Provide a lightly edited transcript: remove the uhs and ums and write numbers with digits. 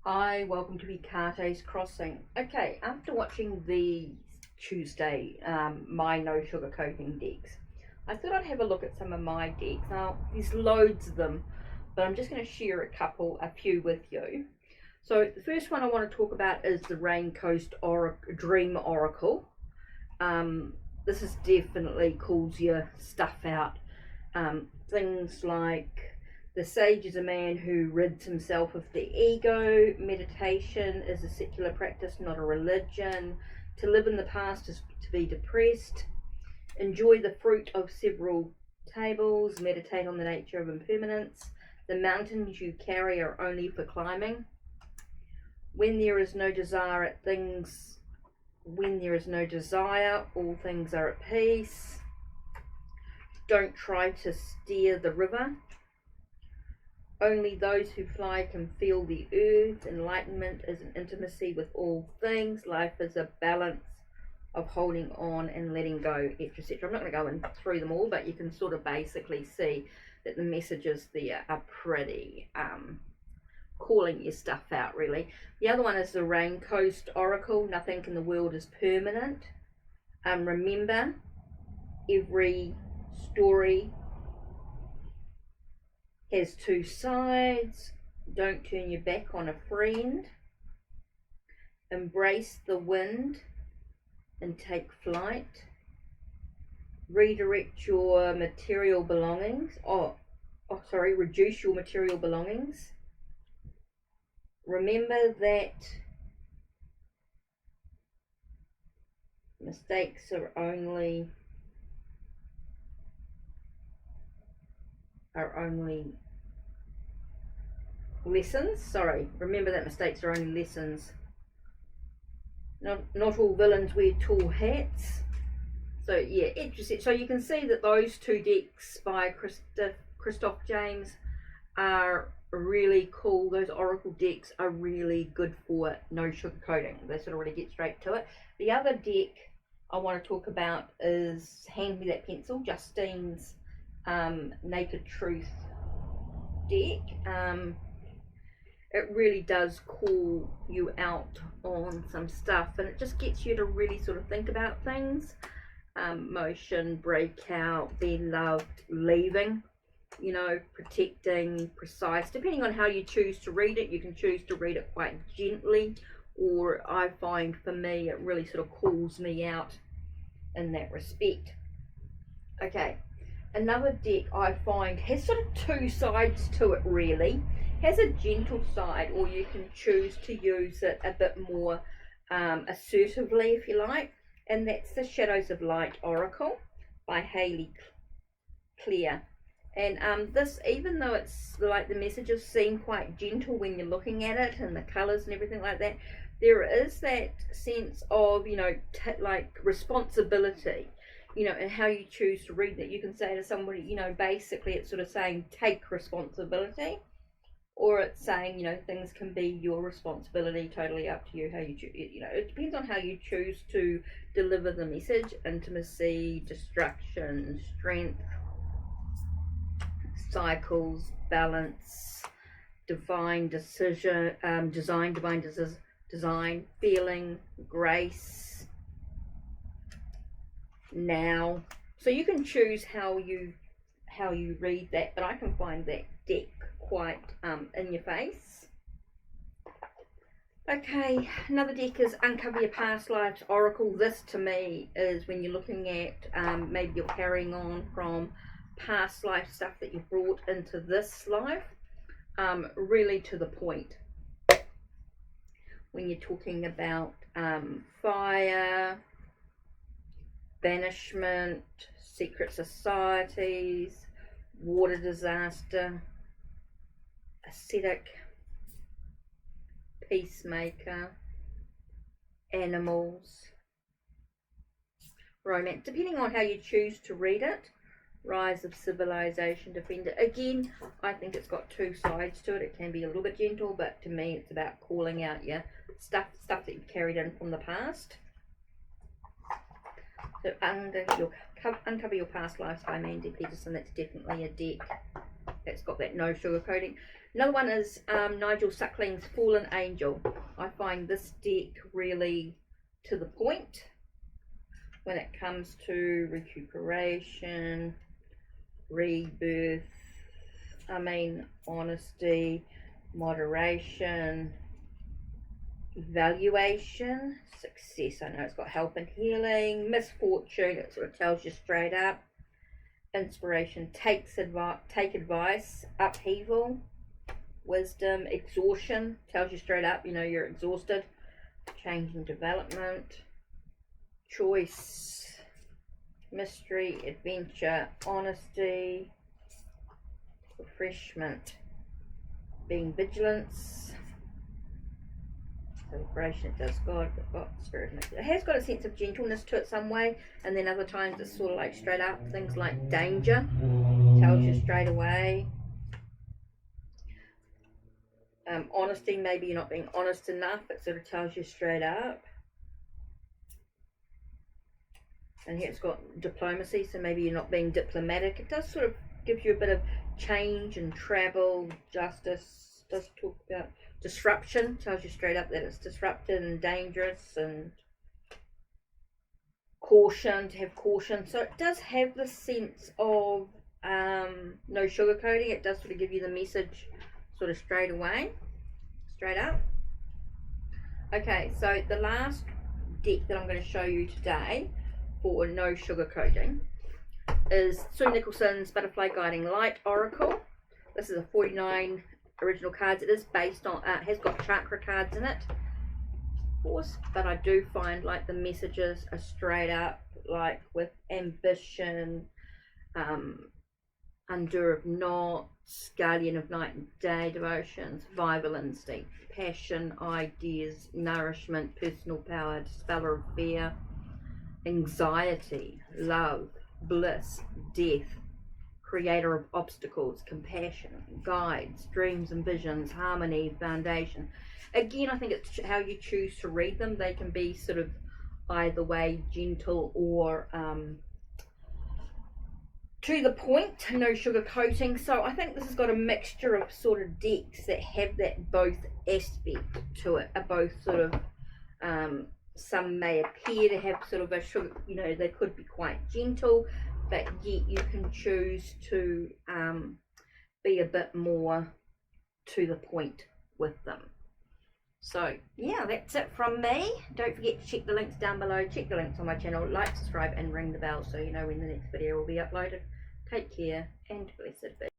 Hi, welcome to HeKate's Crossing. Okay, after watching the Tuesday my no sugar coating decks, I thought I'd have a look at some of my decks. Now, there's loads of them, but I'm just going to share a few with you. So the first one I want to talk about is the Rain Coast Dream Oracle. This is definitely calls your stuff out. Things like the sage is a man who rids himself of the ego. Meditation is a secular practice, not a religion. To live in the past is to be depressed. Enjoy the fruit of several tables. Meditate on the nature of impermanence. The mountains you carry are only for climbing. When there is no desire at things, when there is no desire, all things are at peace. Don't try to steer the river. Only those who fly can feel the earth. Enlightenment is an intimacy with all things. Life is a balance of holding on and letting go, etc. I'm not going to go in through them all, but you can sort of basically see that the messages there are pretty calling your stuff out, really. The other one is the Rain Coast Oracle. Nothing in the world is permanent. Remember, every story has two sides. Don't turn your back on a friend. Embrace the wind and take flight. Redirect your material belongings. Reduce your material belongings. Remember that mistakes are only lessons. Remember that mistakes are only lessons. Not all villains wear tall hats. So yeah, interesting. So you can see that those two decks by Christoph James are really cool. Those oracle decks are really good for no sugar coating. They sort of really get straight to it. The other deck I want to talk about is Hand Me That Pencil, Justine's Naked Truth deck. It really does call you out on some stuff, and it just gets you to really sort of think about things. Motion, breakout, being loved, leaving, protecting, precise. Depending on how you choose to read it, you can choose to read it quite gently, or I find for me it really sort of calls me out in that respect. Okay, another deck I find has sort of two sides to it, really. Has a gentle side, or you can choose to use it a bit more assertively, if you like, and that's the Shadows of Light Oracle by HeKate. And this, even though it's like the messages seem quite gentle when you're looking at it and the colors and everything like that, there is that sense of like responsibility, and how you choose to read that. You can say to somebody, basically it's sort of saying take responsibility, or it's saying, things can be your responsibility, totally up to you how you choose. It depends on how you choose to deliver the message. Intimacy, destruction, strength, cycles, balance, divine decision, design, feeling, grace, now. So you can choose how you read that, but I can find that deck quite in your face. Okay, another deck is Uncover Your Past Lives Oracle. This to me is when you're looking at maybe you're carrying on from past life stuff that you've brought into this life, really to the point. When you're talking about fire, banishment, secret societies, water disaster, ascetic, peacemaker, animals, romance, depending on how you choose to read it. Rise of civilization, defender. Again, I think it's got two sides to it. It can be a little bit gentle, but to me it's about calling out your stuff that you've carried in from the past. So Uncover Your Past Lives by Mandy Peterson. That's definitely a deck That's got that no sugar coating. Another one is Nigel Suckling's Fallen Angel. I find this deck really to the point when it comes to recuperation, rebirth, honesty, moderation, evaluation, success. I know it's got help and healing, misfortune, it sort of tells you straight up, inspiration, take advice, upheaval, wisdom, exhaustion, tells you straight up, you know, you're exhausted, change and development, choice, mystery, adventure, honesty, refreshment, being vigilance, celebration. It does God, got spirit. It has got a sense of gentleness to it some way, and then other times it's sort of like straight up. Things like danger tells you straight away. Honesty, maybe you're not being honest enough, it sort of tells you straight up. And here it's got diplomacy, so maybe you're not being diplomatic. It does sort of give you a bit of change and travel, justice. It does talk about disruption, tells you straight up that it's disrupted and dangerous, and caution, to have caution. So it does have the sense of no sugarcoating. It does sort of give you the message sort of straight away, straight up. Okay, so the last deck that I'm going to show you today for no sugarcoating is Sue Nicholson's Butterfly Guiding Light Oracle. This is a 49 original cards. It is based on, has got chakra cards in it, of course, but I do find like the messages are straight up, like with ambition, Undo of Knots, Guardian of Night and Day, devotion, survival instinct, passion, ideas, nourishment, personal power, dispeller of fear, anxiety, love, bliss, death, creator of obstacles, compassion, guides, dreams and visions, harmony, foundation. Again, I think it's how you choose to read them. They can be sort of either way, gentle or to the point, no sugar coating. So I think this has got a mixture of sort of decks that have that both aspect to it, are both sort of some may appear to have sort of a sugar, you know, they could be quite gentle, but yet you can choose to be a bit more to the point with them. So yeah, that's it from me. Don't forget to check the links down below, check the links on my channel, like, subscribe and ring the bell so you know when the next video will be uploaded. Take care and blessed be.